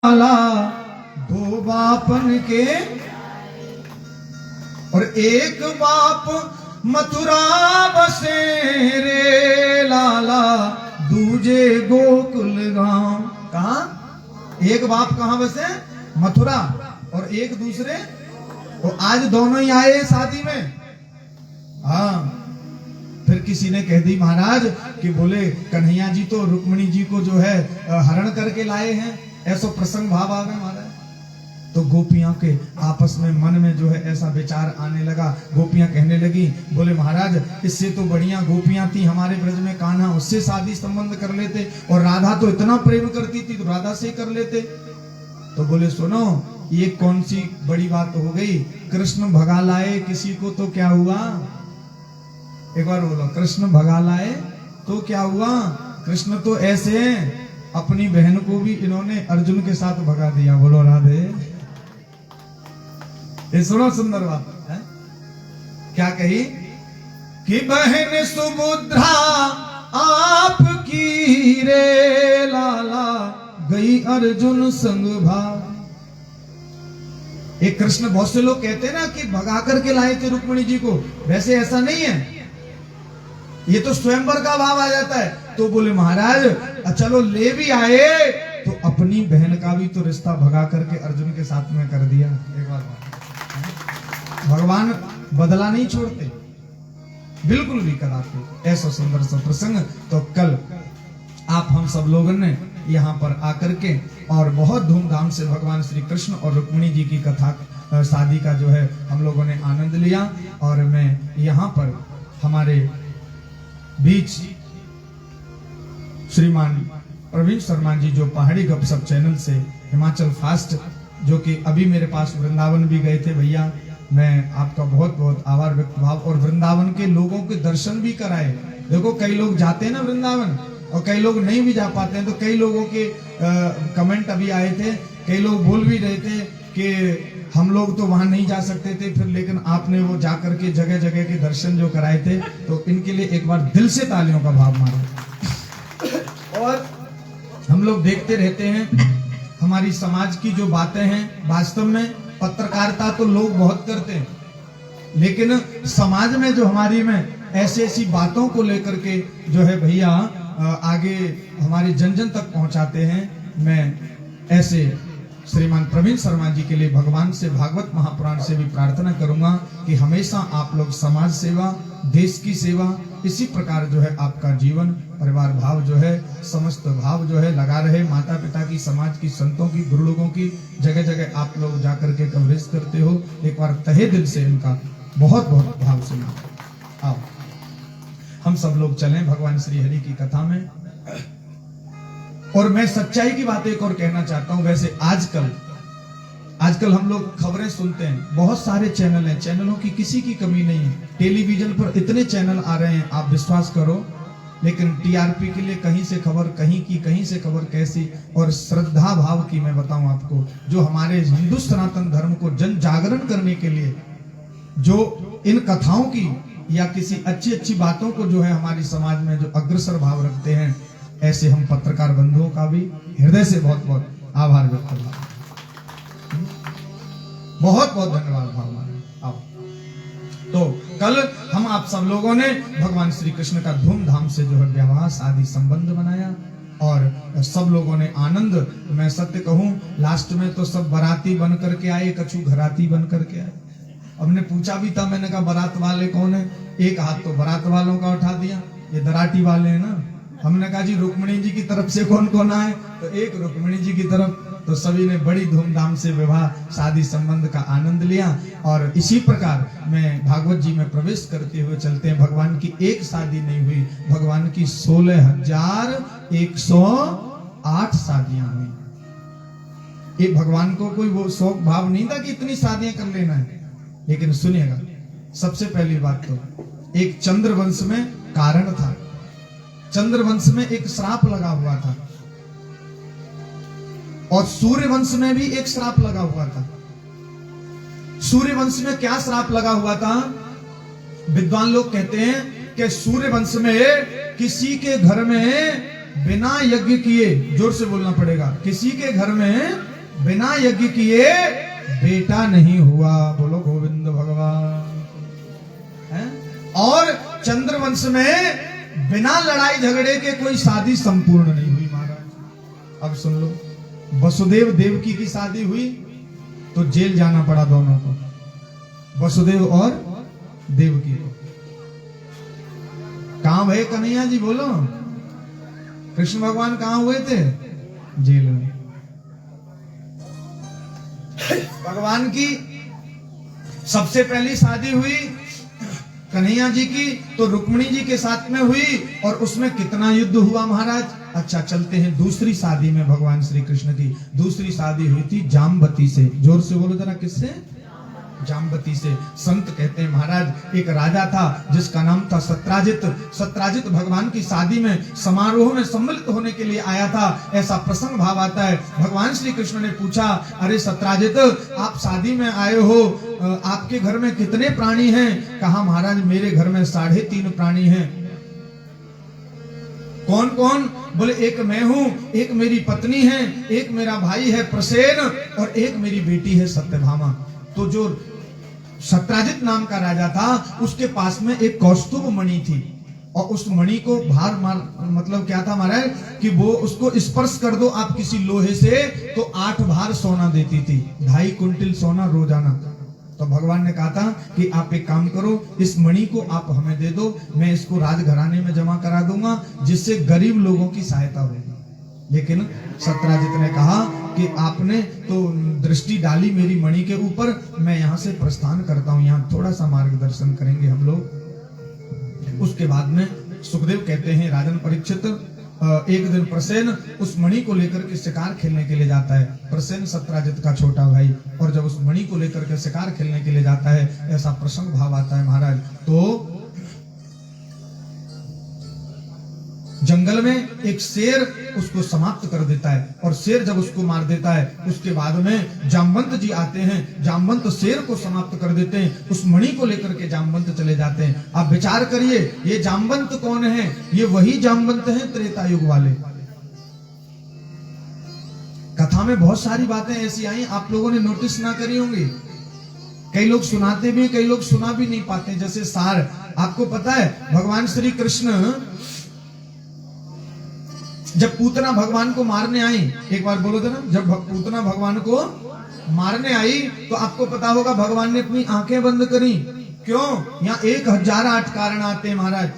लाला दो बापन के और एक बाप मथुरा बसे रे लाला दूजे गोकुल गांव। कहा एक बाप कहां बसे? मथुरा। और एक दूसरे और आज दोनों ही आए शादी में। हाँ फिर किसी ने कह दी महाराज कि बोले कन्हैया जी तो रुक्मिणी जी को जो है हरण करके लाए हैं, ऐसा प्रसंग भाव आ गया महाराज। तो गोपियां के आपस में मन में जो है ऐसा विचार आने लगा। गोपियां कहने लगी बोले महाराज इससे तो बढ़िया गोपियां थी हमारे ब्रज में कान्हा, उससे शादी संबंध कर लेते, और राधा तो इतना प्रेम करती थी तो राधा से कर लेते। तो बोले सुनो ये कौन सी बड़ी बात हो गई, कृष्ण भगा लाए किसी को तो क्या हुआ? एक बार बोलो, कृष्ण भगा लाए तो क्या हुआ? कृष्ण तो ऐसे अपनी बहन को भी इन्होंने अर्जुन के साथ भगा दिया। बोलो राधे। ये सुनो सुंदर बात है। क्या कही कि बहन सुभद्रा आपकी रे लाला गई अर्जुन संग भाग। एक कृष्ण बहुत से लोग कहते हैं ना कि भगा करके लाए थे रुक्मिणी जी को, वैसे ऐसा नहीं है, ये तो स्वयंवर का भाव आ जाता है। तो बोले महाराज चलो ले भी आए तो अपनी बहन का भी तो रिश्ता भगा करके अर्जुन के साथ में कर दिया। एक बार भगवान बदला नहीं छोड़ते, बिल्कुल भी कराते। ऐसा सुंदर सा प्रसंग तो कल आप हम सब लोगों ने यहाँ पर आकर के और बहुत धूमधाम से भगवान श्री कृष्ण और रुक्मिणी जी की कथा शादी का जो है हम लोगों ने आनंद लिया। और मैं यहाँ पर हमारे बीच श्रीमान प्रवीण शर्मा जी जो पहाड़ी गपशप चैनल से हिमाचल फास्ट जो कि अभी मेरे पास वृंदावन भी गए थे, भैया मैं आपका बहुत बहुत आभार व्यक्त भाव, और वृंदावन के लोगों के दर्शन भी कराए। देखो कई लोग जाते हैं ना वृंदावन और कई लोग नहीं भी जा पाते हैं, तो कई लोगों के कमेंट अभी आए थे, कई लोग बोल भी रहे थे कि हम लोग तो वहां नहीं जा सकते थे फिर, लेकिन आपने वो जाकर के जगह जगह के दर्शन जो कराए थे, तो इनके लिए एक बार दिल से तालियों का भाव मारो। और हम लोग देखते रहते हैं हमारी समाज की जो बातें हैं, वास्तव में पत्रकारिता तो लोग बहुत करते हैं, लेकिन समाज में जो हमारी में ऐसी ऐसी बातों को लेकर के जो है भैया आगे हमारे जन जन तक पहुंचाते हैं। मैं ऐसे श्रीमान प्रवीण शर्मा जी के लिए भगवान से, भागवत महापुराण से भी प्रार्थना करूंगा कि हमेशा आप लोग समाज सेवा, देश की सेवा, इसी प्रकार जो है आपका जीवन परिवार भाव जो है, समस्त भाव जो है लगा रहे। माता पिता की, समाज की, संतों की, गुरु लोगों की जगह जगह आप लोग जाकर के कवरेज करते हो। एक बार तहे दिल से इनका बहुत बहुत भाव से आओ हम सब लोग चलें भगवान श्री हरि की कथा में। और मैं सच्चाई की बात एक और कहना चाहता हूं। वैसे आजकल हम लोग खबरें सुनते हैं, बहुत सारे चैनल हैं, चैनलों की किसी की कमी नहीं है, टेलीविजन पर इतने चैनल आ रहे हैं आप विश्वास करो, लेकिन टीआरपी के लिए कहीं से खबर कहीं की, कहीं से खबर कैसी। और श्रद्धा भाव की मैं बताऊं आपको, जो हमारे हिंदू सनातन धर्म को जन जागरण करने के लिए जो इन कथाओं की या किसी अच्छी अच्छी बातों को जो है हमारी समाज में जो अग्रसर भाव रखते हैं, ऐसे हम पत्रकार बंधुओं का भी हृदय से बहुत बहुत आभार व्यक्त करता हूं। बहुत बहुत धन्यवाद भाव। तो कल हम आप सब लोगों ने भगवान श्री कृष्ण का धूमधाम से जो है विवाह आदि संबंध बनाया और सब लोगों ने आनंद, मैं सत्य कहूं लास्ट में तो सब बाराती बन करके आए, कछु घराती बन करके आए। हमने पूछा भी था, मैंने कहा बारात वाले कौन है? एक हाथ तो बारात वालों का उठा दिया, ये दराटी वाले हैं ना। हमने कहा जी रुक्मिणी जी की तरफ से कौन कौन आए? तो एक रुक्मिणी जी की तरफ। तो सभी ने बड़ी धूमधाम से विवाह शादी संबंध का आनंद लिया। और इसी प्रकार मैं भागवत जी में प्रवेश करते हुए चलते हैं। भगवान की एक शादी नहीं हुई, भगवान की 16,108 शादियां हुई। ये भगवान को कोई वो शौक भाव नहीं था कि इतनी शादियां कर लेना है। लेकिन सुनिएगा, सबसे पहली बात तो एक चंद्रवंश में कारण था, चंद्रवंश में एक श्राप लगा हुआ था, और सूर्यवंश में भी एक श्राप लगा हुआ था। सूर्यवंश में क्या श्राप लगा हुआ था? विद्वान लोग कहते हैं कि सूर्यवंश में किसी के घर में बिना यज्ञ किए, जोर से बोलना पड़ेगा, किसी के घर में बिना यज्ञ किए बेटा नहीं हुआ। बोलो गोविंद भगवान है। और चंद्रवंश में बिना लड़ाई झगड़े के कोई शादी संपूर्ण नहीं हुई महाराज। अब सुन लो, वसुदेव देवकी की शादी हुई तो जेल जाना पड़ा दोनों को, वसुदेव और देवकी को। कहां भय कन्हैया जी बोलो? कृष्ण भगवान कहां हुए थे? जेल में। भगवान की सबसे पहली शादी हुई कन्हैया जी की तो रुक्मिणी जी के साथ में हुई, और उसमें कितना युद्ध हुआ महाराज। अच्छा, चलते हैं दूसरी शादी में। भगवान श्री कृष्ण की दूसरी शादी हुई थी जाम्बती से। जोर से बोलो जरा, किससे? जाम्बती से। संत कहते हैं महाराज, एक राजा था जिसका नाम था सत्राजित। सत्राजित भगवान की शादी में समारोह में सम्मिलित होने के लिए आया था, ऐसा प्रसंग भाव आता है। भगवान श्री कृष्ण ने पूछा, अरे सत्राजित, आप शादी में आए हो, आपके घर में कितने प्राणी हैं? कहा महाराज, मेरे घर में 3.5 प्राणी हैं। कौन कौन? बोले, एक मैं हूं, एक मेरी पत्नी है, एक मेरा भाई है प्रसेन, और एक मेरी बेटी है सत्यभामा। तो जो सत्राजित नाम का राजा था, उसके पास में एक कौस्तुभ मणि थी, और उस मणि को मतलब क्या था महाराज कि वो उसको स्पर्श कर दो आप किसी लोहे से तो 8 भार सोना देती थी, 2.5 कुंटल सोना रोजाना। तो भगवान ने कहा था कि आप एक काम करो, इस मणि को आप हमें दे दो, मैं इसको राजघराने में जमा करा दूंगा, जिससे गरीब लोगों की सहायता होगी। लेकिन सत्राजित ने कहा कि आपने तो दृष्टि डाली मेरी मणि के ऊपर, मैं यहाँ से प्रस्थान करता हूँ, यहाँ थोड़ा सा मार्गदर्शन करेंगे हम लोग। उसके बाद में सुखदेव कहते हैं, राजन परीक्षित, एक दिन प्रसेन उस मणि को लेकर के शिकार खेलने के लिए जाता है। प्रसेन सत्राजित का छोटा भाई, और जब उस मणि को लेकर के शिकार खेलने के लिए जाता है, ऐसा प्रसंग भाव आता है महाराज। तो जंगल में एक शेर उसको समाप्त कर देता है, और शेर जब उसको मार देता है, उसके बाद में जामवंत जी आते हैं, जामवंत शेर को समाप्त कर देते हैं, उस मणि को लेकर के जामवंत चले जाते हैं। आप विचार करिए, ये जामवंत कौन है? ये वही जामवंत हैं त्रेता युग वाले। कथा में बहुत सारी बातें ऐसी आई, आप लोगों ने नोटिस ना करी होंगी। कई लोग सुनाते भी, कई लोग सुना भी नहीं पाते। जैसे सार, आपको पता है भगवान श्री कृष्ण जब पूतना भगवान को मारने आई, एक बार बोलो तो ना, जब पूतना भगवान को मारने आई तो आपको पता होगा भगवान ने अपनी आंखें बंद करी। क्यों? यहाँ 1008 कारण आते हैं महाराज,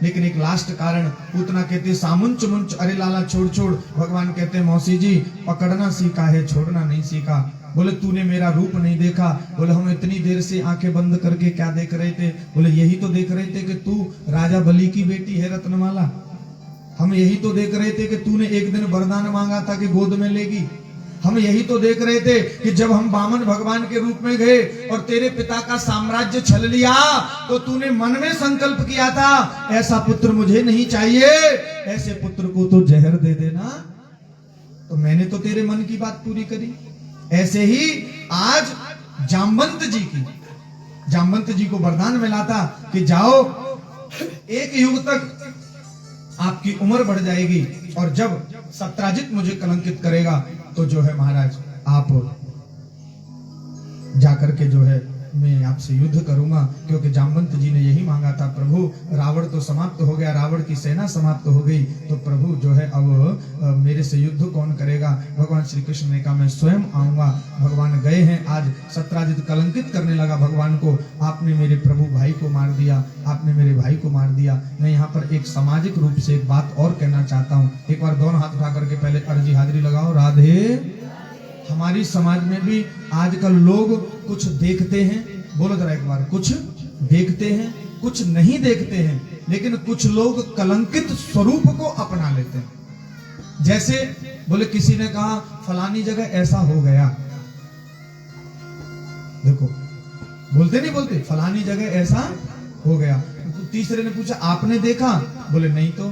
लेकिन एक लास्ट कारण, पूतना कहते सामुंच मुंच, अरे लाला छोड़ छोड़। भगवान कहते मौसी जी, पकड़ना सीखा है, छोड़ना नहीं सीखा। बोले, तूने मेरा रूप नहीं देखा? बोले, हम इतनी देर से आंखें बंद करके क्या देख रहे थे? बोले, यही तो देख रहे थे कि तू राजा बलि की बेटी है रत्नमाला। हम यही तो देख रहे थे कि तूने एक दिन वरदान मांगा था कि गोद में लेगी। हम यही तो देख रहे थे कि जब हम वामन भगवान के रूप में गए और तेरे पिता का साम्राज्य छल लिया, तो तूने मन में संकल्प किया था, ऐसा पुत्र मुझे नहीं चाहिए, ऐसे पुत्र को तो जहर दे देना। तो मैंने तो तेरे मन की बात पूरी करी। ऐसे ही आज जामवंत जी को वरदान मिला था कि जाओ, एक युग तक आपकी उम्र बढ़ जाएगी, और जब सत्राजित मुझे कलंकित करेगा तो जो है महाराज आप जाकर के जो है मैं आपसे युद्ध करूंगा। क्योंकि जामवंत जी ने यही मांगा था, प्रभु रावण तो समाप्त हो गया, रावण की सेना समाप्त हो गई, तो प्रभु जो है अब मेरे से युद्ध कौन करेगा? भगवान श्री कृष्ण ने कहा, मैं स्वयं आऊंगा। भगवान गए हैं, आज सत्राजित कलंकित करने लगा भगवान को, आपने मेरे प्रभु भाई को मार दिया, आपने मेरे भाई को मार दिया। मैं यहाँ पर एक सामाजिक रूप से एक बात और कहना चाहता हूँ। एक बार दोनों हाथ उठा करके पहले अर्जी हाजिरी लगाओ। राधे। हमारी समाज में भी आजकल लोग कुछ देखते हैं, बोलो जरा एक बार, कुछ देखते हैं, कुछ नहीं देखते हैं, लेकिन कुछ लोग कलंकित स्वरूप को अपना लेते हैं। जैसे बोले, किसी ने कहा फलानी जगह ऐसा हो गया, देखो बोलते नहीं बोलते, फलानी जगह ऐसा हो गया। तो तीसरे ने पूछा, आपने देखा? बोले नहीं। तो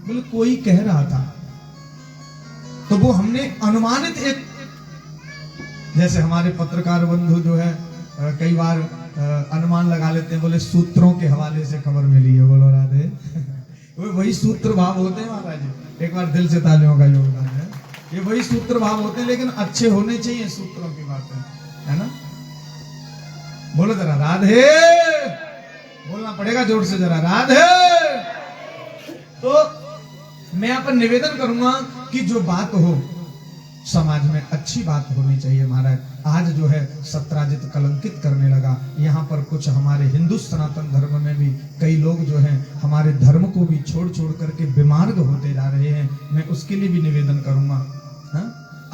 बोले, कोई कह रहा था। तो वो हमने अनुमानित एक, जैसे हमारे पत्रकार बंधु जो है कई बार अनुमान लगा लेते हैं, बोले सूत्रों के हवाले से खबर मिली है। बोलो राधे। वही सूत्र भाव होते हैं महाराज। एक बार दिल से तालियों का योगदान है। ये वही सूत्र भाव होते हैं, लेकिन अच्छे होने चाहिए सूत्रों की बातें, है ना। बोलो जरा राधे, बोलना पड़ेगा जोर से जरा राधे। तो मैं यहाँ पर निवेदन करूंगा कि जो बात हो समाज में अच्छी बात होनी चाहिए महाराज। आज जो है सत्राजित कलंकित करने लगा। यहाँ पर कुछ हमारे हिंदू सनातन धर्म में भी कई लोग जो हैं हमारे धर्म को भी छोड़ छोड़ करके बीमार्ग होते जा रहे हैं। मैं उसके लिए भी निवेदन करूंगा।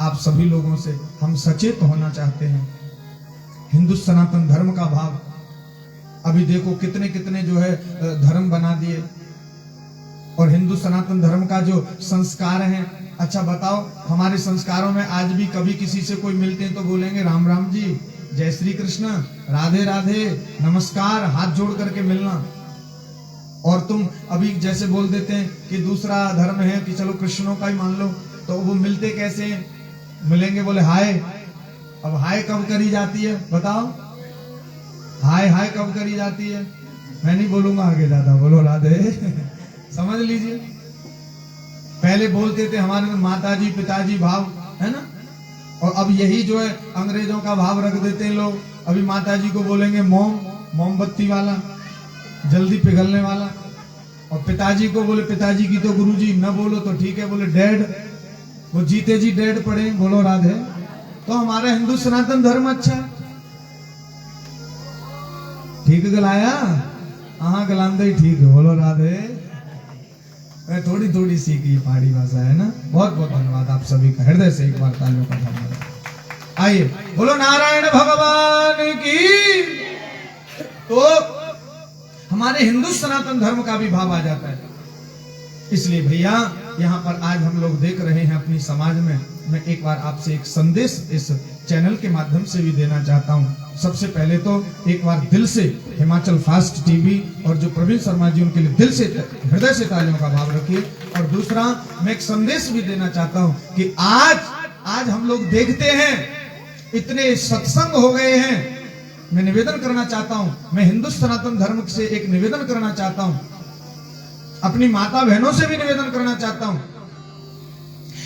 आप सभी लोगों से हम सचेत होना चाहते हैं। हिंदू सनातन धर्म का भाव, अभी देखो कितने कितने जो है धर्म बना दिए, और हिंदू सनातन धर्म का जो संस्कार है, अच्छा बताओ हमारे संस्कारों में आज भी कभी किसी से कोई मिलते हैं तो बोलेंगे राम राम जी, जय श्री कृष्ण, राधे राधे, नमस्कार, हाथ जोड़ करके मिलना। और तुम अभी जैसे बोल देते हैं कि दूसरा धर्म है कि चलो कृष्णों का ही मान लो, तो वो मिलते कैसे हैं? मिलेंगे बोले हाय। अब हाय कब करी जाती है बताओ? हाय हाय कब करी जाती है? मैं नहीं बोलूंगा आगे ज्यादा, बोलो राधे। समझ लीजिए, पहले बोलते थे हमारे में माताजी पिताजी भाव, है ना, और अब यही जो है अंग्रेजों का भाव रख देते हैं लोग। अभी माताजी को बोलेंगे मोम, मोमबत्ती वाला, जल्दी पिघलने वाला, और पिताजी को बोले, पिताजी की तो गुरुजी न बोलो तो ठीक है, बोले डैड, वो जीते जी डैड पड़े, बोलो राधे। तो हमारा हिंदू सनातन धर्म अच्छा है। ठीक गलाया, हाँ गलांदे ही ठीक है, बोलो राधे। मैं थोड़ी थोड़ी सीखी पहाड़ी भाषा, है ना। बहुत बहुत धन्यवाद आप सभी का, हृदय से एक बार तालियों का धन्यवाद। आइए बोलो नारायण भगवान की। तो हमारे हिंदू सनातन धर्म का भी भाव आ जाता है। इसलिए भैया यहाँ पर आज हम लोग देख रहे हैं अपनी समाज में, मैं एक बार आपसे एक संदेश इस चैनल के माध्यम से भी देना चाहता हूँ। सबसे पहले तो एक बार दिल से हिमाचल फास्ट टीवी और जो प्रवीण शर्मा जी, उनके लिए दिल से हृदय से तालियों का भाव रखिए। और दूसरा मैं एक संदेश भी देना चाहता हूँ कि आज हम लोग देखते हैं इतने सत्संग हो गए हैं। मैं निवेदन करना चाहता हूँ, मैं हिंदू सनातन धर्म से एक निवेदन करना चाहता हूँ, अपनी माता बहनों से भी निवेदन करना चाहता हूं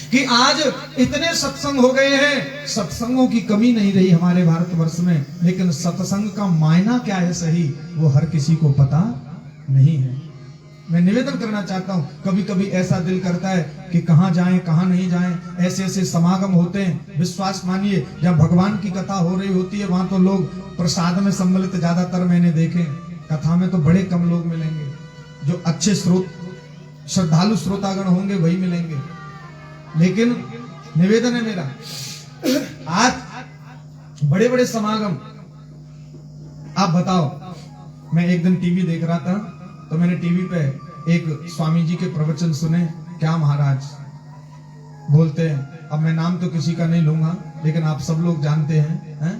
कि आज इतने सत्संग हो गए हैं। सत्संगों की कमी नहीं रही हमारे भारतवर्ष में, लेकिन सत्संग का मायना क्या है सही, वो हर किसी को पता नहीं है। मैं निवेदन करना चाहता हूं, कभी कभी ऐसा दिल करता है कि कहां जाएं कहां नहीं जाएं। ऐसे ऐसे समागम होते हैं, विश्वास मानिए, जब भगवान की कथा हो रही होती है वहां तो लोग प्रसाद में सम्मिलित ज्यादातर मैंने देखे, कथा में तो बड़े कम लोग मिलेंगे। जो अच्छे श्रद्धालु श्रोतागण होंगे वही मिलेंगे। लेकिन निवेदन है मेरा, आज बड़े बड़े समागम, आप बताओ, मैं एक दिन टीवी देख रहा था तो मैंने टीवी पे एक स्वामी जी के प्रवचन सुने। क्या महाराज बोलते हैं, अब मैं नाम तो किसी का नहीं लूंगा लेकिन आप सब लोग जानते हैं,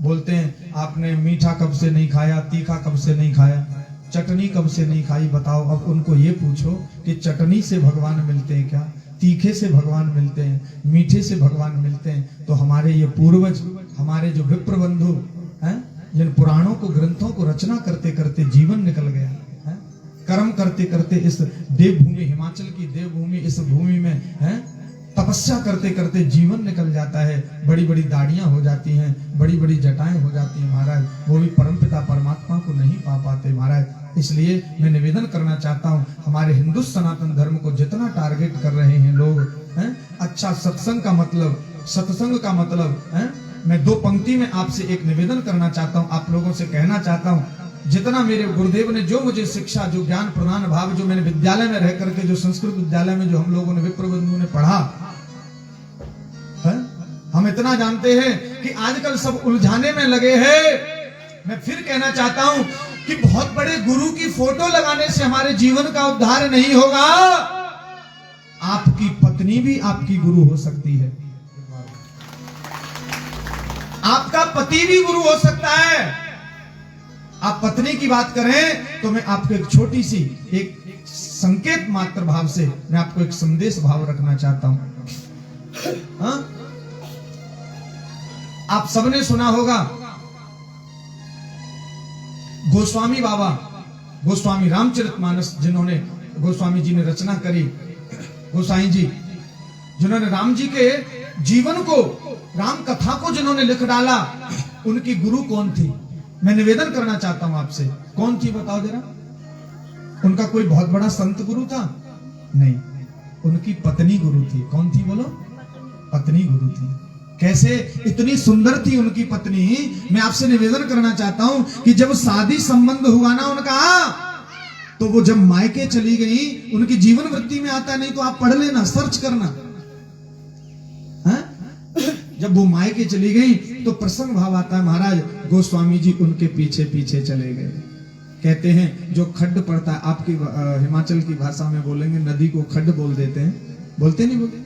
बोलते हैं आपने मीठा कब से नहीं खाया, तीखा कब से नहीं खाया, चटनी कब से नहीं खाई। बताओ, अब उनको ये पूछो कि चटनी से भगवान मिलते हैं क्या, तीखे से भगवान मिलते हैं, मीठे से भगवान मिलते हैं? तो हमारे ये पूर्वज, हमारे जो विप्र बंधु हैं, जिन पुराणों को ग्रंथों को रचना करते करते जीवन निकल गया है, कर्म करते करते इस देवभूमि, हिमाचल की देवभूमि, इस भूमि में है, तपस्या करते करते जीवन निकल जाता है। बड़ी बड़ी दाढ़ियां हो जाती हैं, बड़ी बड़ी जटाएं हो जाती हैं महाराज, वो भी परमपिता परमात्मा को नहीं पा पाते महाराज। इसलिए मैं निवेदन करना चाहता हूं, हमारे हिंदू सनातन धर्म को जितना टारगेट कर रहे हैं लोग, हैं, अच्छा सत्संग का मतलब, सत्संग का मतलब है। मैं दो पंक्ति में आपसे एक निवेदन करना चाहता हूं, आप लोगों से कहना चाहता हूं, जितना मेरे गुरुदेव ने जो मुझे शिक्षा, जो ज्ञान प्रदान भाव, जो मैंने विद्यालय में रह करके, जो संस्कृत विद्यालय में जो हम लोगों ने विप्र बंधु ने पढ़ा है, हम इतना जानते हैं कि आजकल सब उलझाने में लगे हैं। मैं फिर कहना चाहता हूं कि बहुत बड़े गुरु की फोटो लगाने से हमारे जीवन का उद्धार नहीं होगा। आपकी पत्नी भी आपकी गुरु हो सकती है, आपका पति भी गुरु हो सकता है। आप पत्नी की बात करें तो मैं आपको एक छोटी सी एक संकेत मात्र भाव से मैं आपको एक संदेश भाव रखना चाहता हूं। हाँ? आप सबने सुना होगा गोस्वामी बाबा, गोस्वामी रामचरितमानस जिन्होंने गोस्वामी जी ने रचना करी, गोसाई जी, जिन्होंने राम जी के जीवन को, राम कथा को जिन्होंने लिख डाला, उनकी गुरु कौन थी? मैं निवेदन करना चाहता हूं आपसे, कौन थी बताओ जरा। उनका कोई बहुत बड़ा संत गुरु था? नहीं, उनकी पत्नी गुरु थी। कौन थी बोलो? पत्नी गुरु थी। कैसे? इतनी सुंदर थी उनकी पत्नी। मैं आपसे निवेदन करना चाहता हूं कि जब शादी संबंध हुआ ना उनका, तो वो जब मायके चली गई, उनकी जीवन वृत्ति में आता, नहीं तो आप पढ़ लेना, सर्च करना है? जब वो मायके चली गई तो प्रसंग भाव आता है, महाराज गोस्वामी जी उनके पीछे पीछे चले गए। कहते हैं जो खड्ड पड़ता है, आपकी हिमाचल की भाषा में बोलेंगे, नदी को खड्ड बोल देते हैं, बोलते नहीं बोलते?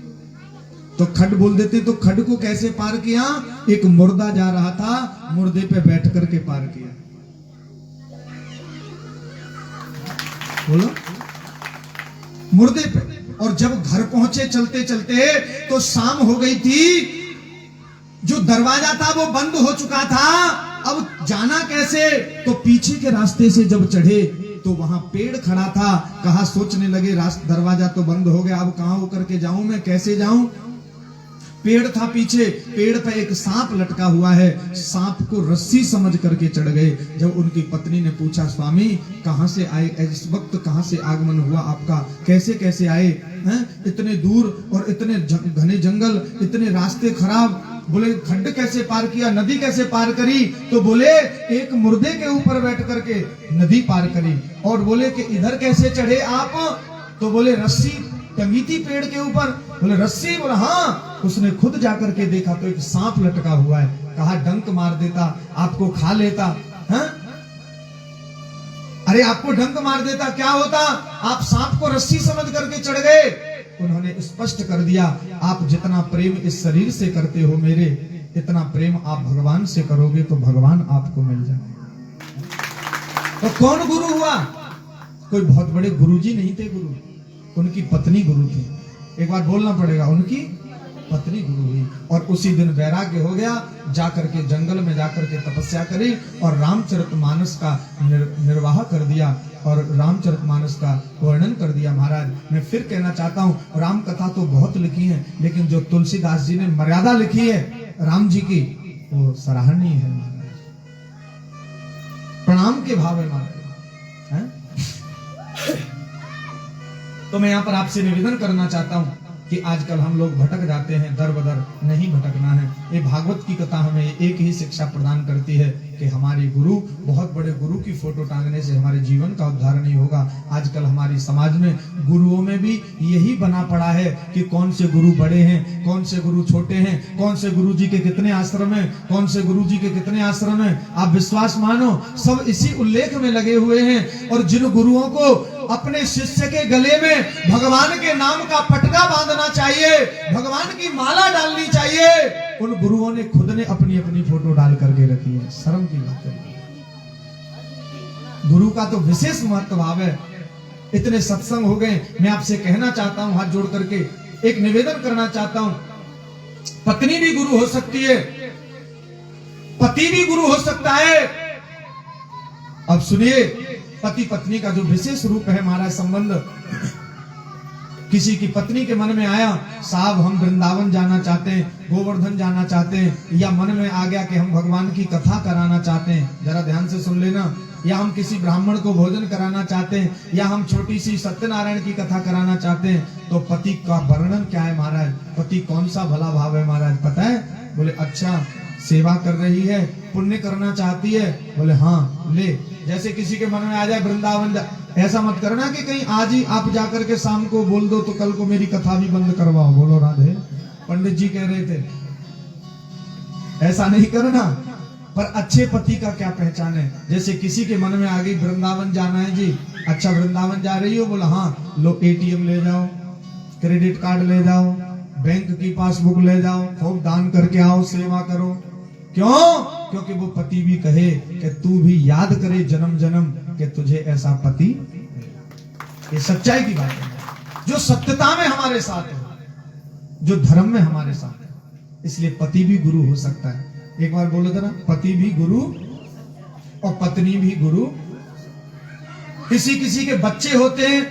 तो खड्ड बोल देते। तो खड्ड को कैसे पार किया? एक मुर्दा जा रहा था, मुर्दे पे बैठ करके पार किया। बोलो, मुर्दे पे। और जब घर पहुंचे चलते चलते, तो शाम हो गई थी। जो दरवाजा था वो बंद हो चुका था। अब जाना कैसे? तो पीछे के रास्ते से जब चढ़े तो वहां पेड़ खड़ा था। कहा, सोचने लगे दरवाजा तो बंद हो गया, अब कहां होकर के जाऊं मैं, कैसे जाऊं? पेड़ था पीछे, पेड़ पे एक सांप लटका हुआ है, सांप को रस्सी समझ करके चढ़ गए। जब उनकी पत्नी ने पूछा, स्वामी कहां से आए, इस वक्त कहां से आगमन हुआ आपका, कैसे कैसे आए हैं? इतने दूर और इतने घने जंगल, इतने रास्ते खराब। बोले, खड्ड कैसे पार किया, नदी कैसे पार करी? तो बोले, एक मुर्दे के ऊपर बैठ करके नदी पार करी। और बोले कि इधर कैसे चढ़े आप? तो बोले, रस्सी टंगी थी पेड़ के ऊपर। बोले, रस्सी? बोला, हाँ। उसने खुद जाकर के देखा तो एक सांप लटका हुआ है। कहा, डंक मार देता, आपको खा लेता है? अरे आपको डंक मार देता क्या होता? आप सांप को रस्सी समझ करके चढ़ गए। उन्होंने स्पष्ट कर दिया, आप जितना प्रेम इस शरीर से करते हो मेरे, इतना प्रेम आप भगवान से करोगे तो भगवान आपको मिल जाए। तो कौन गुरु हुआ? कोई बहुत बड़े गुरुजी नहीं थे गुरु, उनकी पत्नी गुरु थी। एक बार बोलना पड़ेगा, उनकी पत्नी गुरु हुई। और उसी दिन वैराग्य हो गया, जाकर के जंगल में जाकर के तपस्या करी और रामचरितमानस का निर्वाह कर दिया और रामचरितमानस का वर्णन कर दिया। महाराज मैं फिर कहना चाहता हूँ, राम कथा तो बहुत लिखी है, लेकिन जो तुलसीदास जी ने मर्यादा लिखी है राम जी की, वो सराहनीय है महाराज। प्रणाम के भाव है महाराज। तो मैं यहाँ पर आपसे निवेदन करना चाहता हूँ कि आजकल हम लोग भटक जाते हैं, दर बदर नहीं भटकना है। ये भागवत की कथा हमें एक ही शिक्षा प्रदान करती है कि हमारे गुरु, बहुत बड़े गुरु की फोटो टांगने से हमारे जीवन का उद्धार नहीं होगा। आजकल हमारी समाज में गुरुओं में भी यही बना पड़ा है कि कौन से गुरु बड़े हैं, कौन से गुरु छोटे हैं, कौन से गुरु जी के कितने आश्रम हैं, कौन से गुरु जी के कितने आश्रम हैं। आप विश्वास मानो, सब इसी उल्लेख में लगे हुए हैं। और जिन गुरुओं को अपने शिष्य के गले में भगवान के नाम का पटका बांधना चाहिए, भगवान की माला डालनी चाहिए, उन गुरुओं ने खुद ने अपनी अपनी फोटो डाल करके रखी है। शर्म की बात है। गुरु का तो विशेष महत्व भाव है। इतने सत्संग हो गए, मैं आपसे कहना चाहता हूं, हाथ जोड़ करके एक निवेदन करना चाहता हूं, पत्नी भी गुरु हो सकती है, पति भी गुरु हो सकता है। अब सुनिए, पति पत्नी का जो विशेष रूप है महाराज संबंध, किसी की पत्नी के मन में आया, साहब हम वृंदावन जाना चाहते हैं, गोवर्धन जाना चाहते हैं, या मन में आ गया कि हम भगवान की कथा कराना चाहते हैं, जरा ध्यान से सुन लेना, या हम किसी ब्राह्मण को भोजन कराना चाहते हैं, या हम छोटी सी सत्यनारायण की कथा कराना चाहते हैं, तो पति का वर्णन क्या है महाराज? पति कौन सा भला भाव है महाराज पता है? बोले अच्छा, सेवा कर रही है, पुण्य करना चाहती है। बोले हाँ ले। जैसे किसी के मन में आ जाए वृंदावन ऐसा मत करना कि कहीं आज ही आप जाकर के शाम को बोल दो तो कल को मेरी कथा भी बंद करवाओ। बोलो राधे, पंडित जी कह रहे थे, ऐसा नहीं करना। पर अच्छे पति का क्या पहचान है? जैसे किसी के मन में आ गई वृंदावन जाना है जी, अच्छा वृंदावन जा रही हो? बोला हाँ, लो एटीएम ले जाओ, क्रेडिट कार्ड ले जाओ, बैंक की पासबुक ले जाओ, खूब दान करके आओ, सेवा करो। क्यों? क्योंकि वो पति भी कहे कि तू भी याद करे जन्म जन्म कि तुझे ऐसा पति। ये सच्चाई की बात है, जो सत्यता में हमारे साथ है, जो धर्म में हमारे साथ है। इसलिए पति भी गुरु हो सकता है। एक बार बोलो जरा, पति भी गुरु और पत्नी भी गुरु। किसी किसी के बच्चे होते हैं,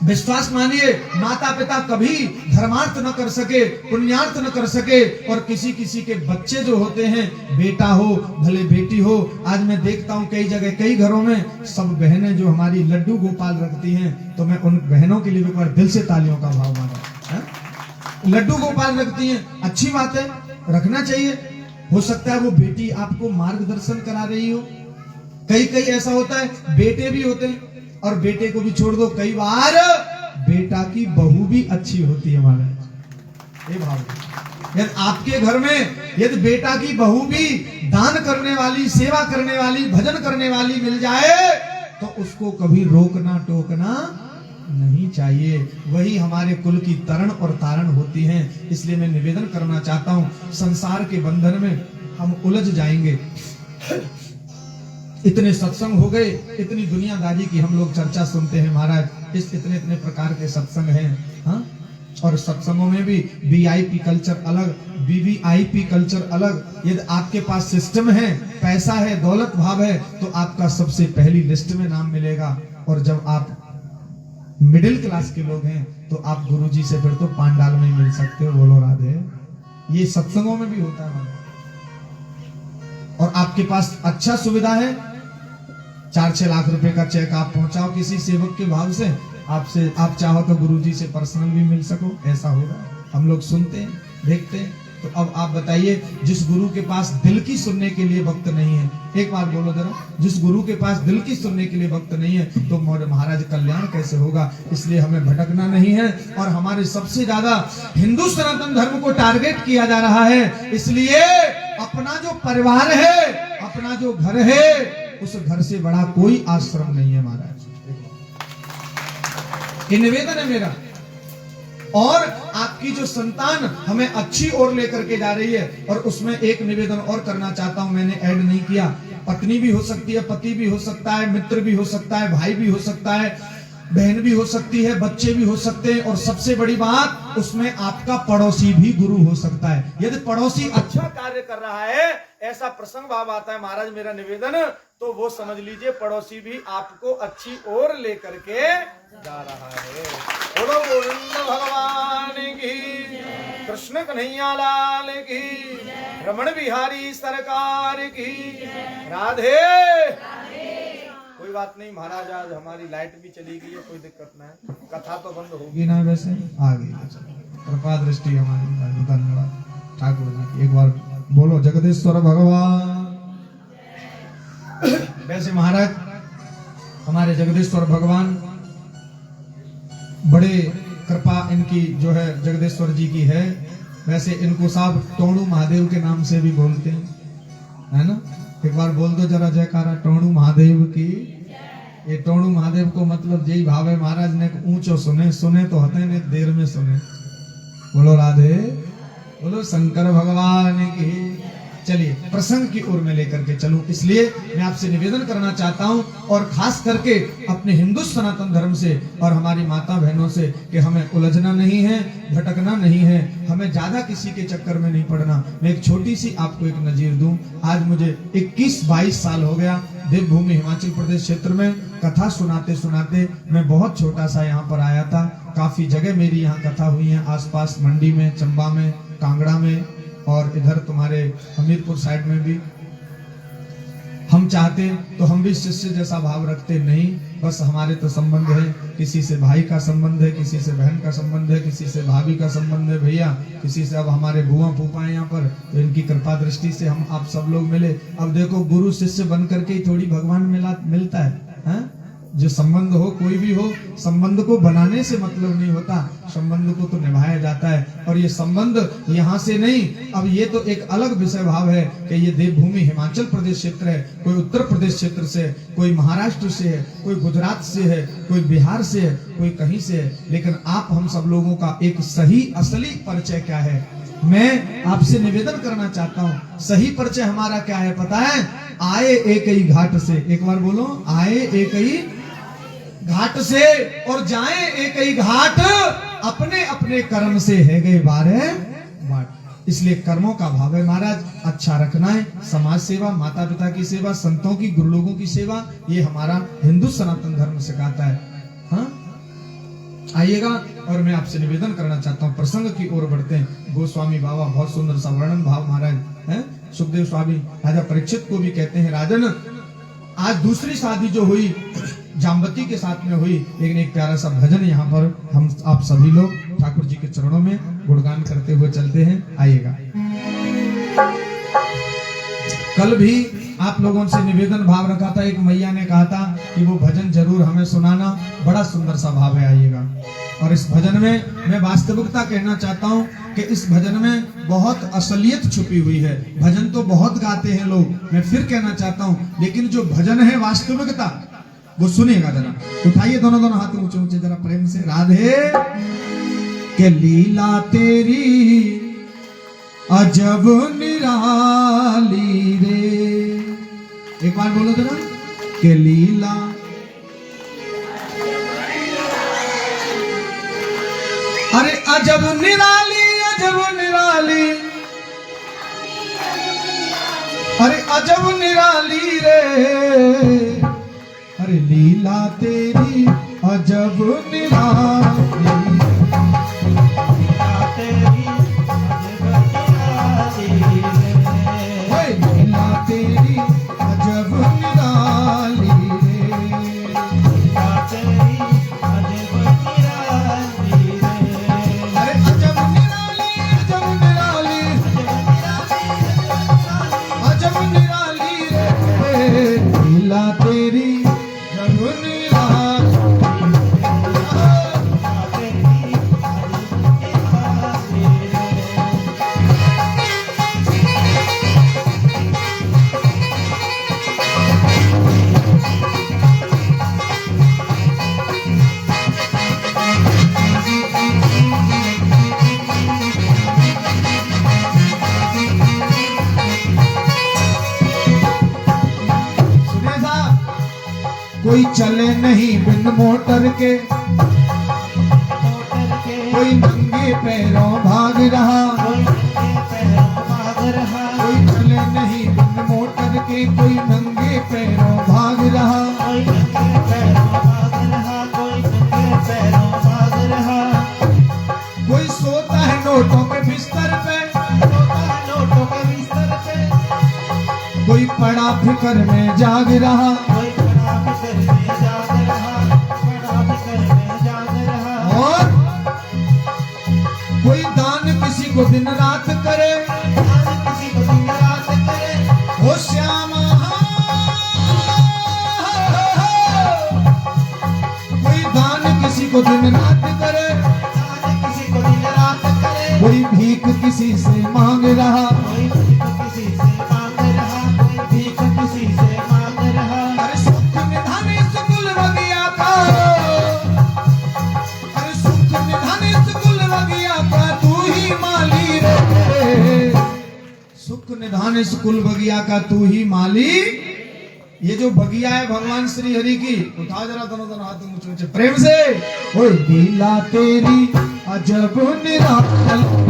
विश्वास मानिए, माता पिता कभी धर्मार्थ न कर सके, पुण्यार्थ न कर सके, और किसी किसी के बच्चे जो होते हैं, बेटा हो भले बेटी हो, आज मैं देखता हूं कई जगह कई घरों में सब बहनें जो हमारी लड्डू गोपाल रखती हैं, तो मैं उन बहनों के लिए एक बार दिल से तालियों का भाव मांगा। लड्डू गोपाल रखती हैं, अच्छी बात है, रखना चाहिए। हो सकता है वो बेटी आपको मार्गदर्शन करा रही हो। कई कई ऐसा होता है बेटे भी होते हैं, और बेटे को भी छोड़ दो, कई बार बेटा की बहू भी अच्छी होती है हमारे। ये भाव, यदि आपके घर में यदि बेटा की बहू भी दान करने वाली, सेवा करने वाली, भजन करने वाली मिल जाए, तो उसको कभी रोकना टोकना नहीं चाहिए। वही हमारे कुल की तरण और तारण होती हैं। इसलिए मैं निवेदन करना चाहता हूं, संसार के बंधन में हम उलझ जाएंगे। इतने सत्संग हो गए, इतनी दुनियादारी की हम लोग चर्चा सुनते हैं महाराज, इस इतने इतने प्रकार के सत्संग हैं। हाँ, और सत्संगों में भी वीआईपी कल्चर अलग, वीवीआईपी कल्चर अलग। यदि आपके पास सिस्टम है, पैसा है, दौलत भाव है, तो आपका सबसे पहली लिस्ट में नाम मिलेगा। और जब आप मिडिल क्लास के लोग हैं, तो आप गुरुजी से फिर तो पांडाल में ही मिल सकते हो। बोलो राधे। ये सत्संगों में भी होता है। और आपके पास अच्छा सुविधा है, 4-6 लाख रुपए का चेक आप पहुंचाओ किसी सेवक के भाव से, आपसे आप चाहो तो गुरुजी से पर्सनल भी मिल सको, ऐसा होगा। हम लोग सुनते हैं, देखते हैं। तो अब आप बताइए, जिस गुरु के पास दिल की सुनने के लिए वक्त नहीं है, एक बार बोलो जरा, जिस गुरु के पास दिल की सुनने के लिए वक्त नहीं है, तो महाराज कल्याण कैसे होगा। इसलिए हमें भटकना नहीं है। और हमारे सबसे ज्यादा हिंदू सनातन धर्म को टारगेट किया जा रहा है। इसलिए अपना जो परिवार है, अपना जो घर है, उस घर से बड़ा कोई आश्रम नहीं है महाराज। ये निवेदन है मेरा। और आपकी जो संतान हमें अच्छी ओर लेकर के जा रही है, और उसमें एक निवेदन और करना चाहता हूं, मैंने ऐड नहीं किया। पत्नी भी हो सकती है, पति भी हो सकता है, मित्र भी हो सकता है, भाई भी हो सकता है, बहन भी हो सकती है, बच्चे भी हो सकते हैं, और सबसे बड़ी बात, उसमें आपका पड़ोसी भी गुरु हो सकता है। यदि पड़ोसी अच्छा कार्य कर रहा है, ऐसा प्रसंग भाव आता है महाराज, मेरा निवेदन, तो वो समझ लीजिए पड़ोसी भी आपको अच्छी ओर लेकर के जा रहा है। बोलो गोविंद भगवान की, कृष्ण कन्हैया लाल की, रमण बिहारी सरकार की, राधे। कोई बात नहीं महाराज, आज हमारी लाइट भी चली गई है, कोई दिक्कत ना है, कथा तो बंद होगी ना, वैसे आ गई। कृपा दृष्टि हमारी, धन्यवाद ठाकुर जी की। एक बार बोलो जगदीश्वर भगवान। वैसे महाराज हमारे जगदीश्वर भगवान बड़े कृपा इनकी जो है जगदीश्वर जी की है। वैसे इनको साहब टोणू महादेव के नाम से भी बोलते हैं, है ना। एक बार बोल दो जरा जयकारा टोणू महादेव की। ये टोणू महादेव को मतलब यही भाव है महाराज ने, ऊंचो सुने, सुने तो हते ने देर में सुने। बोलो राधे, बोलो शंकर भगवान की। चलिए प्रसंग की ओर में लेकर के चलूं, इसलिए मैं आपसे निवेदन करना चाहता हूं, और खास करके अपने हिंदू सनातन धर्म से और हमारी माता बहनों से, कि हमें उलझना नहीं है, भटकना नहीं है, हमें ज्यादा किसी के चक्कर में नहीं पड़ना। मैं एक छोटी सी आपको एक नजीर दूं। आज मुझे 21-22 साल हो गया देवभूमि हिमाचल प्रदेश क्षेत्र में कथा सुनाते सुनाते। मैं बहुत छोटा सा यहाँ पर आया था, काफी जगह मेरी यहाँ कथा हुई है, आसपास मंडी में, चंबा में, कांगड़ा में, और इधर तुम्हारे हमीरपुर साइड में भी। हम चाहते तो हम भी शिष्य जैसा भाव रखते नहीं, बस हमारे तो संबंध है, किसी से भाई का संबंध है, किसी से बहन का संबंध है, किसी से भाभी का संबंध है भैया, किसी से अब हमारे बुआ फूफा है यहाँ पर, तो इनकी कृपा दृष्टि से हम आप सब लोग मिले। अब देखो गुरु शिष्य बन करके ही थोड़ी भगवान मिलता है। जो संबंध हो, कोई भी हो, संबंध को बनाने से मतलब नहीं होता, संबंध को तो निभाया जाता है। और ये संबंध यहाँ से नहीं, अब ये तो एक अलग विषय भाव है कि ये देवभूमि हिमाचल प्रदेश क्षेत्र है, कोई उत्तर प्रदेश क्षेत्र से, कोई महाराष्ट्र से है, कोई गुजरात से है, कोई बिहार से है, कोई कहीं से है। लेकिन आप हम सब लोगों का एक सही असली परिचय क्या है, मैं आपसे निवेदन करना चाहता हूँ। सही परिचय हमारा क्या है पता है? आए एक ही घाट से। एक बार बोलो, आए एक ही घाट से और जाए एक ही घाट, अपने अपने कर्म से है गए 12 बाट। इसलिए कर्मों का भाव है महाराज, अच्छा रखना है, समाज सेवा, माता पिता की सेवा, संतों की, गुरु लोगों की सेवा, ये हमारा हिंदू सनातन धर्म सिखाता है। हाँ, आइएगा और मैं आपसे निवेदन करना चाहता हूँ, प्रसंग की ओर बढ़ते हैं। गोस्वामी बाबा बहुत सुंदर सा वर्णन भाव महाराज है। सुखदेव स्वामी राजा परीक्षित को भी कहते हैं, राजन आज दूसरी शादी जो हुई जाम्बती के साथ में हुई, लेकिन एक प्यारा सा भजन यहाँ पर हम आप सभी लोग ठाकुर जी के चरणों में गुणगान करते हुए चलते हैं। आइएगा। कल भी आप लोगों से निवेदन भाव रखा था, एक मैया ने कहा था कि वो भजन जरूर हमें सुनाना, बड़ा सुंदर सा भाव है। आइएगा। और इस भजन में मैं वास्तविकता कहना चाहता हूँ कि इस भजन में बहुत असलियत छुपी हुई है। भजन तो बहुत गाते हैं लोग, मैं फिर कहना चाहता हूँ, लेकिन जो भजन है वास्तविकता वो सुनिएगा जरा। उठाइए दोनों दोनों हाथ ऊंचे ऊंचे जरा प्रेम से। राधे के लीला तेरी अजब निराली रे, एक बार बोलो जरा। के लीला अरे अजब निराली, अजब निराली, अरे अजब निराली रे, अरे लीला तेरी अजब निराली, लीला तेरी अजब निराली रे, लीला तेरी अजब कोई चले नहीं बिन मोटर के, कोई नंगे पैरों भाग रहा, कोई चले नहीं बिन मोटर के, कोई नंगे पैरों भाग रहा, कोई सोता है नोटों के बिस्तर पे, कोई पड़ा फिक्र में जाग रहा, और कोई दान किसी को दिन रात करे, ओ श्यामा, कोई दान किसी को दिन रात करे, कोई भीख किसी से मांग रहा, अरे सुख निधान इस कुल बगिया का, अरे सुख निधान इस कुल बगिया का तू ही माली रे, सुख निधान इस कुल बगिया का तू ही माली। ये जो बगिया है भगवान श्री हरि की, उठा जरा दोनों दोनों हाथ ऊंचे ऊंचे प्रेम से। ओए लीला तेरी अजब निराली,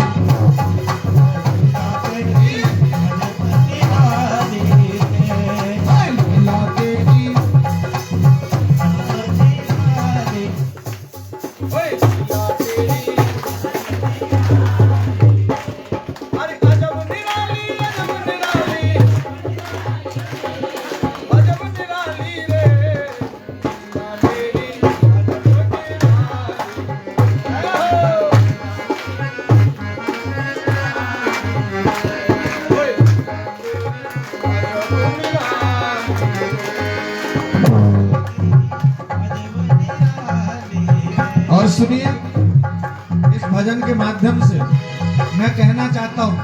और सुनिए, इस भजन के माध्यम से मैं कहना चाहता हूँ,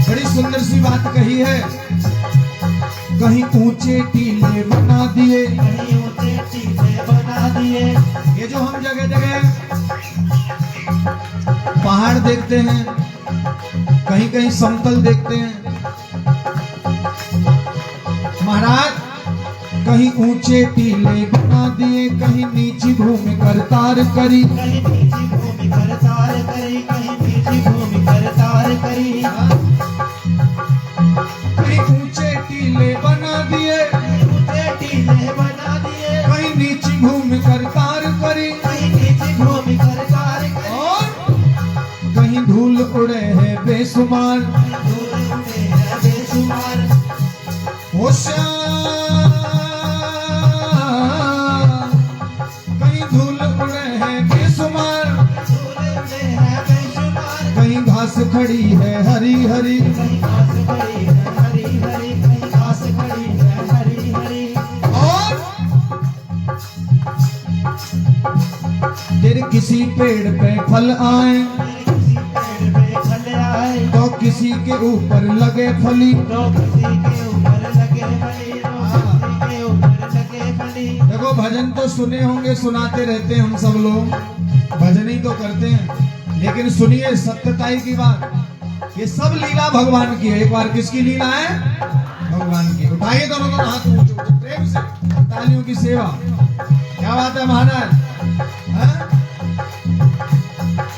बड़ी सुंदर सी बात कही है। कहीं ऊंचे टीले बना दिए, कहीं ऊंचे टीले बना दिए। ये जो हम जगह जगह पहाड़ देखते हैं, कहीं कहीं समतल देखते हैं, महाराज कहीं ऊंचे टीले बना दिए, कहीं नीची भूमि करतार करी, कहीं नीची भूमि करतार करी, कहीं नीची भूमि करतार करी, कहीं ऊंचे टीले बना दिए, ऊंचे टीले बना दिए, कहीं नीची भूमि करतार करी, कहीं नीची भूमि खड़ी है हरी हरी, कहीं घास खड़ी है हरी हरी, कहीं घास खड़ी है हरी हरी। और तेरे किसी पेड़ पे फल आए किसी पेड़ पे फल आए, तो किसी के ऊपर लगे फली। तो किसी के ऊपर लगे फली, तो किसी के ऊपर लगे फली। देखो भजन तो सुने होंगे, सुनाते रहते हैं हम सब लोग, भजन ही तो करते हैं, लेकिन सुनिए सत्यताई की बात, ये सब लीला भगवान की है। एक बार किसकी लीला है? भगवान की। उठाइए दोनों दोनों हाथ ऊंचे ऊंचे प्रेम से, तालियों की सेवा। क्या बात है महाराज, हाँ?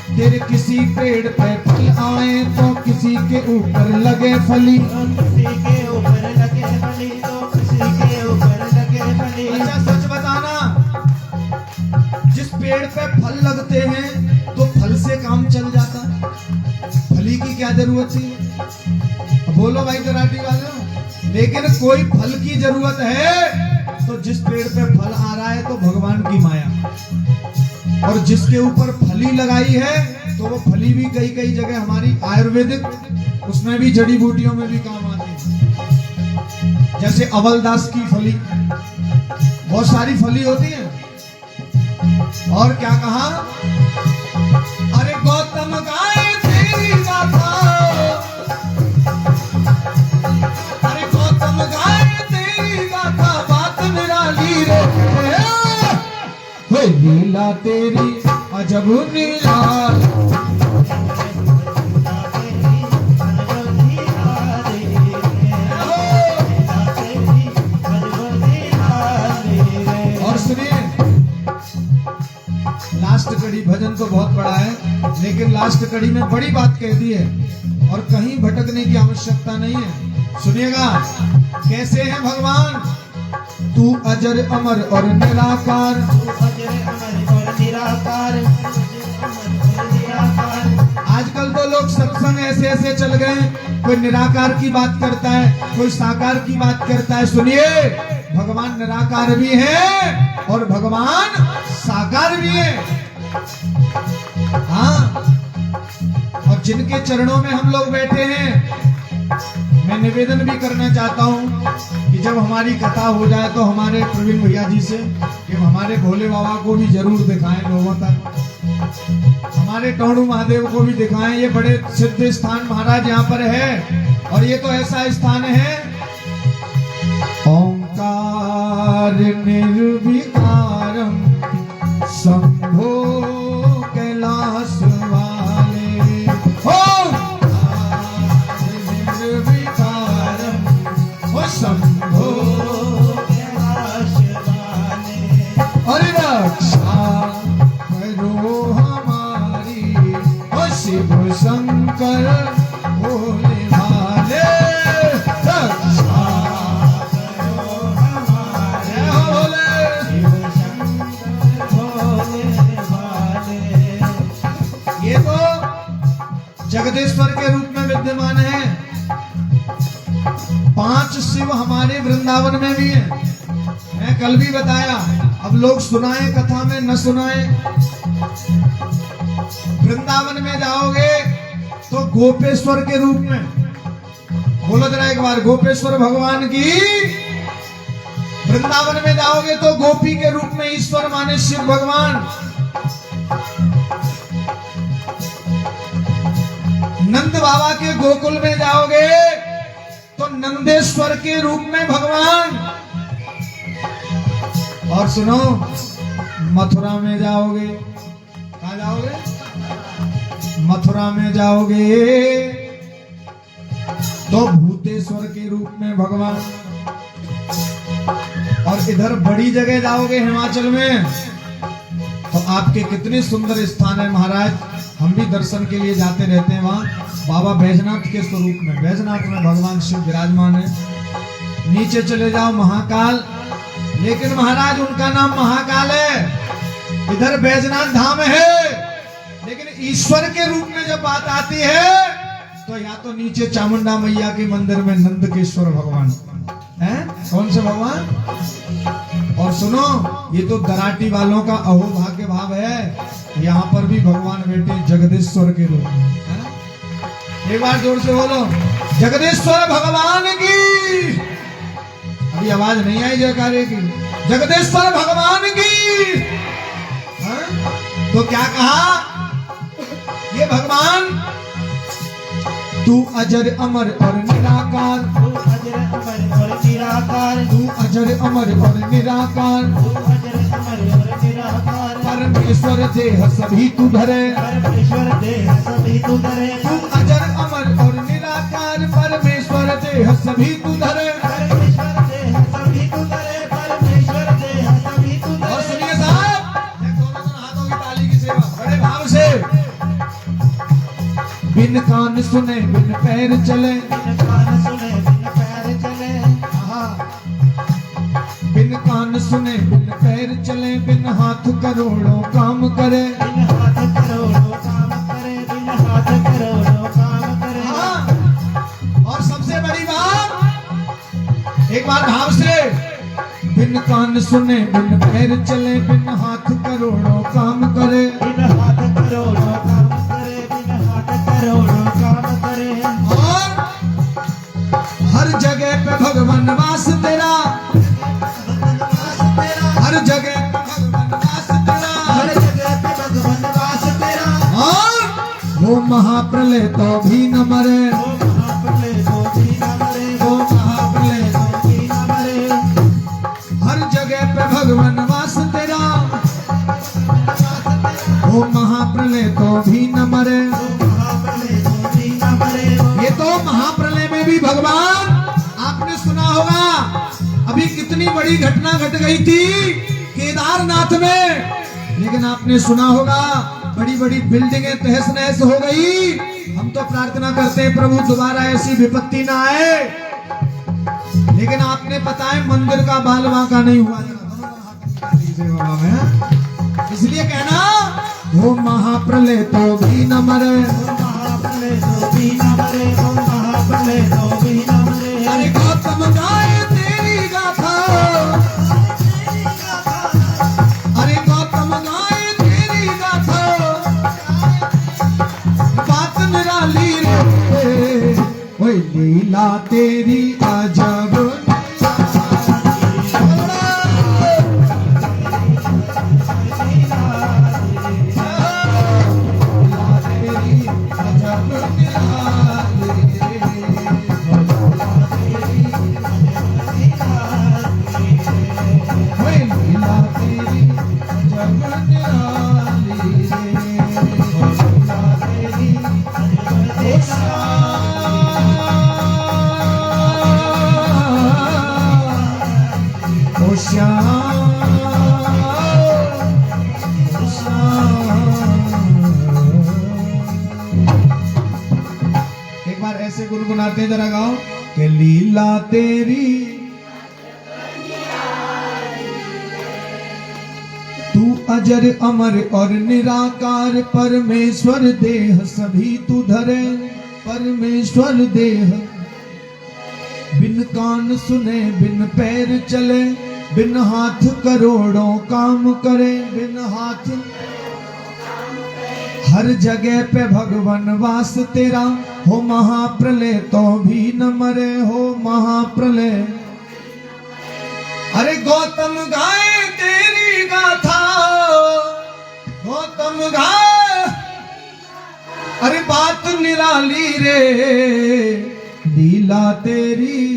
तेरे किसी पेड़ पे फल आए तो किसी के ऊपर लगे फली। तो किसी के ऊपर लगे फली, तो किसी के ऊपर लगे फली। अच्छा सच बताना, जिस पेड़ पे फल लगते हैं तो फल से काम चल जाता, फली की क्या जरूरत थी? बोलो भाई तराटी वालों। लेकिन कोई फल की जरूरत है तो जिस पेड़ पे फल आ रहा है तो भगवान की माया, और जिसके ऊपर फली लगाई है तो वो फली भी कई कई जगह हमारी आयुर्वेदिक, उसमें भी जड़ी बूटियों में भी काम आती है। जैसे अवलदास की फली, बहुत सारी फली होती है। और क्या कहा? अरे गौतम गाय तेरी गाथा, अरे गौतम गाय तेरी गाथा, बात निराली रे, लीला तेरी अजब निराली। और सुनिए, लास्ट कड़ी, भजन तो बहुत बड़ा है लेकिन लास्ट कड़ी में बड़ी बात कह दी है और कहीं भटकने की आवश्यकता नहीं है। सुनिएगा कैसे है भगवान। तू अजर अमर और निराकार, तू अजर अमर और निराकार, आजकल तो लोग सत्संग ऐसे ऐसे चल गए, कोई निराकार की बात करता है, कोई साकार की बात करता है। सुनिए, भगवान निराकार भी है और भगवान साकार भी है। हाँ, और जिनके चरणों में हम लोग बैठे हैं, मैं निवेदन भी करना चाहता हूँ कि जब हमारी कथा हो जाए तो हमारे प्रवीण भैया जी से कि हमारे भोले बाबा को भी जरूर दिखाएं लोगों तक, हमारे टोणू महादेव को भी दिखाएं। ये बड़े सिद्ध स्थान महाराज यहाँ पर है, और ये तो ऐसा स्थान है, ओंकार निर्विकारम शंभो कैलाश वाले, ओंकार निर्विकारम ओ शंभो कैलाश वाले। हरि रक्षा करो हमारी, ओ शिव शंकर भोले भाले, रक्षा करो हमारे भोले, शिव शंकर भोले भाले। ये तो जगदीश्वर के रूप में विद्यमान है। 5 शिव हमारे वृंदावन में भी हैं। मैं कल भी बताया, अब लोग सुनाए कथा में न सुनाए। वृंदावन में जाओगे तो गोपेश्वर के रूप में, बोलो जरा एक बार, गोपेश्वर भगवान की। वृंदावन में जाओगे तो गोपी के रूप में ईश्वर माने शिव भगवान। नंद बाबा के गोकुल में जाओगे तो नंदेश्वर के रूप में भगवान। और सुनो, मथुरा में जाओगे, कहाँ जाओगे? मथुरा में जाओगे तो भूतेश्वर के रूप में भगवान। और इधर बड़ी जगह जाओगे हिमाचल में तो आपके कितने सुंदर स्थान है महाराज। हम भी दर्शन के लिए जाते रहते हैं वहां, बाबा बैजनाथ के स्वरूप में। बैजनाथ में भगवान शिव विराजमान है। नीचे चले जाओ महाकाल, लेकिन महाराज उनका नाम महाकाल है, इधर बैजनाथ धाम है। लेकिन ईश्वर के रूप में जब बात आती है तो या तो नीचे चामुंडा मैया के मंदिर में नंदकेश्वर भगवान है। कौन से भगवान? और सुनो, ये तो दराटी वालों का अहोभाग्य भाव है, यहाँ पर भी भगवान बैठे जगदीश्वर के रूप में है? एक बार जोर से बोलो जगदीश्वर भगवान की। अभी आवाज नहीं आई जयकारे की। जगदीश्वर भगवान की। हाँ? तो क्या कहा ये भगवान, तू अजर अमर और निराकार, तू अजर अमर और निराकार, तू अजर अमर और निराकार, तू अजर अमर और निराकार, परमेश्वर देह सभी तू धरे, परमेश्वर देह सभी तू धरे, तू अजर अमर और निराकार, परमेश्वर देह सभी तू धरे। परमेश्वर देह सभी तू धरे, परमेश्वर देह सभी तू और धरे। सुनिए साहब, ये दोनों हाथों की ताली की सेवा बड़े भाव से। बिन कान सुने बिन पैर चले, बिन कान सुने बिन पैर चले, बिन कान सुने बिन पैर चले, बिन हाथ करोड़ों काम करे। बिन हाथ करोड़ों काम करे, बिन हाथ करोड़ों काम करे। हाँ। और सबसे बड़ी बात, एक बार भाव से, बिन कान सुने बिन पैर चले, बिन हाथ करोड़ों काम करे। बिन हाथ करोड़ों काम करे, बिन हाथ करोड़ों काम करे। और हर जगह पे भगवान वास तेरा, हर जगह पे भगवान वास तेरा, हर जगह पे भगवान वास तेरा। और वो महाप्रलय तो भी न मरे, ओ महाप्रलय तो भी न मरे, वो महाप्रलय तो भी न मरे। हर जगह पे भगवान वास तेरा, वो महाप्रलय तो भी न मरे। ओ महाप्रलय तो भी न मरे। ये तो महाप्रलय में भी भगवान, आपने सुना होगा अभी कितनी बड़ी घटना घट गई थी केदारनाथ में, लेकिन आपने सुना होगा बड़ी बड़ी बिल्डिंगें तहस नहस हो गई। हम तो प्रार्थना करते हैं प्रभु दोबारा ऐसी विपत्ति ना आए, लेकिन आपने पता है मंदिर का बाल बांका नहीं हुआ। इसलिए कहना वो महाप्रलय तो भी न मरे, ओ महाप्रलय तो भी न मरे, ओ महाप्रलय तो भी न मरे। अरे गौतम गाए तेरी गाथा, अरे गौतम गाए तेरी गाथा, बात निराली रे, ओए लीला तेरी अजब। एक बार ऐसे गुनगुनाते जरा गाओ कि लीला तेरी, तू अजर अमर और निराकार, परमेश्वर देह सभी तू धरे, परमेश्वर देह। बिन कान सुने बिन पैर चले, बिन हाथ करोड़ों काम करे, बिन हाथ। हर जगह पे भगवान वास तेरा, हो महाप्रलय तो भी न मरे, हो महाप्रलय। अरे गौतम गाए तेरी गाथा, गौतम गाए, अरे बात निराली रे, लीला तेरी।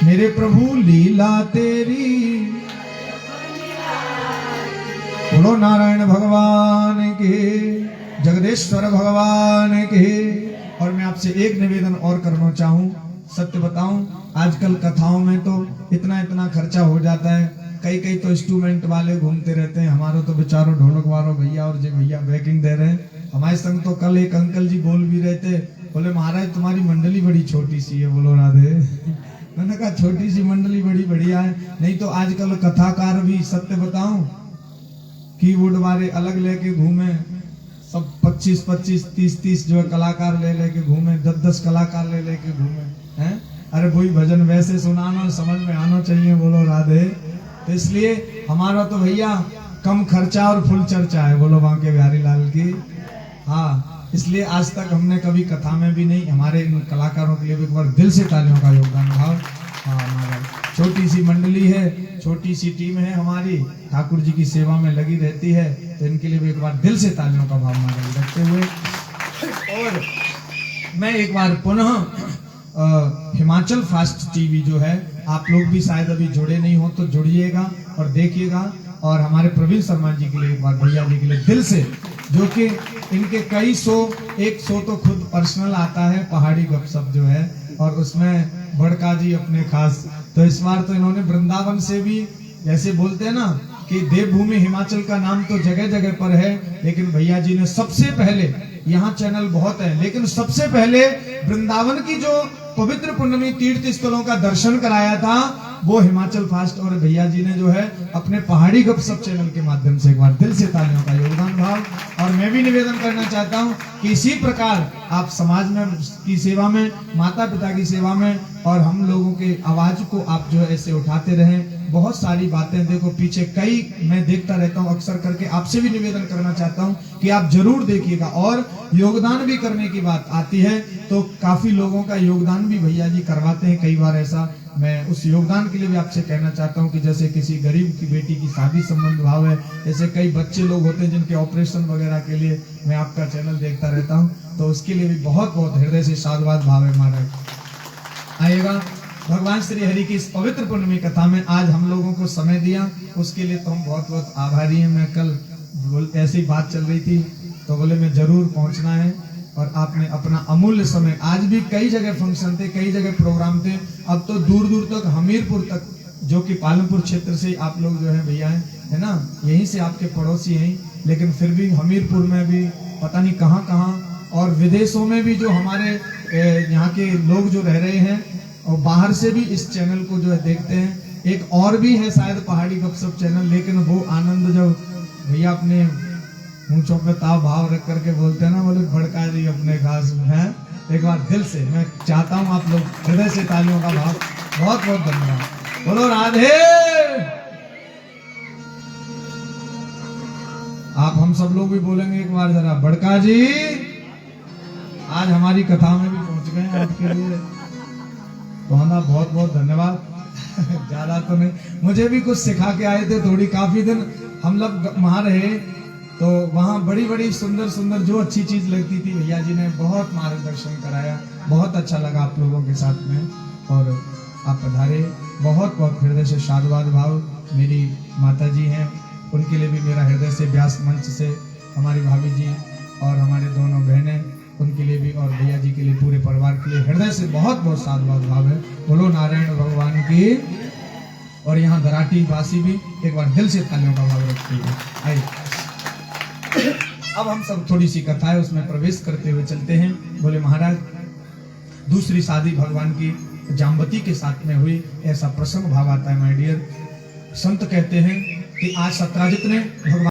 मेरे प्रभु लीला तेरी। बोलो नारायण भगवान के, जगदीश्वर भगवान के। और मैं आपसे एक निवेदन और करना चाहूं, सत्य बताऊं, आजकल कथाओं में तो इतना इतना खर्चा हो जाता है, कई कई तो इंस्ट्रूमेंट वाले घूमते रहते हैं, हमारो तो बेचारों ढोलक वालों भैया और जी भैया बैकिंग दे रहे हैं। हमारे संग तो कल एक अंकल जी बोल भी रहे थे, बोले महाराज तुम्हारी मंडली बड़ी छोटी सी है। बोलो राधे। मैंने कहा छोटी सी मंडली बड़ी बढ़िया है, नहीं तो आजकल कथाकार भी, सत्य बताऊं, कीबोर्ड वाले अलग लेके घूमे, सब 25-25, 30-30 जो है कलाकार ले लेके घूमे, 10-10 कलाकार ले लेके घूमे हैं। अरे वही भजन वैसे सुनाना, समझ में आना चाहिए। बोलो राधे। तो इसलिए हमारा तो भैया कम खर्चा और फुल चर्चा है। बोलो बांके बिहारी लाल की। हाँ, इसलिए आज तक हमने कभी कथा में भी नहीं, हमारे इन कलाकारों के लिए भी एक बार दिल से तालियों का योगदान भाव। हाँ महाराज, छोटी सी मंडली है, छोटी सी टीम है हमारी, ठाकुर जी की सेवा में लगी रहती है, तो इनके लिए भी एक बार दिल से तालियों का भाव महाराज रखते हुए, और मैं एक बार पुनः हिमाचल फास्ट टीवी जो है, आप लोग भी शायद अभी जुड़े नहीं हो तो जुड़िएगा और देखिएगा, और हमारे प्रवीण शर्मा जी के लिए एक बार, भैया जी के लिए दिल से, जो कि इनके कई शो, एक शो तो खुद पर्सनल आता है पहाड़ी गपशप जो है, और उसमें बड़का जी अपने खास, तो इस बार तो इन्होंने वृंदावन से भी, जैसे बोलते हैं ना कि देवभूमि हिमाचल का नाम तो जगह जगह पर है, लेकिन भैया जी ने सबसे पहले, यहाँ चैनल बहुत है लेकिन सबसे पहले वृंदावन की जो पवित्र पुण्यमी तीर्थ स्थलों का दर्शन कराया था, वो हिमाचल फास्ट और भैया जी ने जो है अपने पहाड़ी गपशप चैनल के माध्यम से, एक बार दिल से तालियों का योगदान भाव। और मैं भी निवेदन करना चाहता हूँ कि इसी प्रकार आप समाज में की सेवा में, माता पिता की सेवा में, और हम लोगों के आवाज को आप जो है ऐसे उठाते रहें। बहुत सारी बातें देखो पीछे कई मैं देखता रहता हूँ अक्सर करके, आपसे भी निवेदन करना चाहता हूँ कि आप जरूर देखिएगा, और योगदान भी करने की बात आती है तो काफी लोगों का योगदान भी भैया जी करवाते हैं कई बार ऐसा। मैं उस योगदान के लिए भी आपसे कहना चाहता हूं कि जैसे किसी गरीब की बेटी की शादी संबंध भाव है, ऐसे कई बच्चे लोग होते हैं जिनके ऑपरेशन वगैरह के लिए मैं आपका चैनल देखता रहता हूं, तो उसके लिए भी बहुत बहुत हृदय से साधुवाद भाव है महाराज। आइएगा, भगवान श्री हरि की इस पवित्र पूर्णिमा कथा में आज हम लोगों को समय दिया, उसके लिए तो हम बहुत बहुत आभारी हैं। मैं कल ऐसी बात चल रही थी तो बोले मैं जरूर पहुंचना है, और आपने अपना अमूल्य समय, आज भी कई जगह फंक्शन थे, कई जगह प्रोग्राम थे, अब तो दूर दूर तक हमीरपुर तक, जो कि पालमपुर क्षेत्र से आप लोग जो है भैया है ना, यहीं से आपके पड़ोसी हैं, लेकिन फिर भी हमीरपुर में भी पता नहीं कहाँ कहाँ, और विदेशों में भी जो हमारे यहाँ के लोग जो रह रहे हैं, और बाहर से भी इस चैनल को जो है देखते हैं। एक और भी है शायद पहाड़ी गपशप चैनल, लेकिन वो आनंद जो भैया अपने ऊंचों पे ताव भाव रख करके बोलते हैं ना, बोले बड़का जी अपने खास हैं। एक बार दिल से मैं चाहता हूं आप लोग हृदय से तालियों का भाव, बहुत बहुत धन्यवाद। बोलो राधे। आप हम सब लोग भी बोलेंगे एक बार जरा, बड़का जी आज हमारी कथा में भी पहुंच गए हैं, आपके लिए कहना बहुत बहुत धन्यवाद। ज्यादा तो नहीं, मुझे भी कुछ सिखा के आए थे थोड़ी, काफी दिन हम लोग वहां रहे, तो वहाँ बड़ी बड़ी सुंदर सुंदर जो अच्छी चीज लगती थी भैया जी ने बहुत मार्गदर्शन कराया, बहुत अच्छा लगा आप लोगों के साथ में, और आप पधारे, बहुत बहुत हृदय से साधुवाद भाव। मेरी माता जी हैं, उनके लिए भी मेरा हृदय से व्यास मंच से, हमारी भाभी जी और हमारे दोनों बहनें, उनके लिए भी, और भैया जी के लिए, पूरे परिवार के लिए हृदय से बहुत बहुत साधुवाद भाव है। बोलो नारायण भगवान की। और यहाँ दराटी वासी भी एक बार दिल से तालियों का भाव रखते हैं। आइए अब हम सब थोड़ी सी कथा है उसमें प्रवेश करते हुए चलते हैं। बोले महाराज, दूसरी शादी भगवान की जाम्बती के साथ में हुई, ऐसा प्रसंग भाव आता है माय डियर। संत कहते हैं कि आज सत्राजित ने भगवान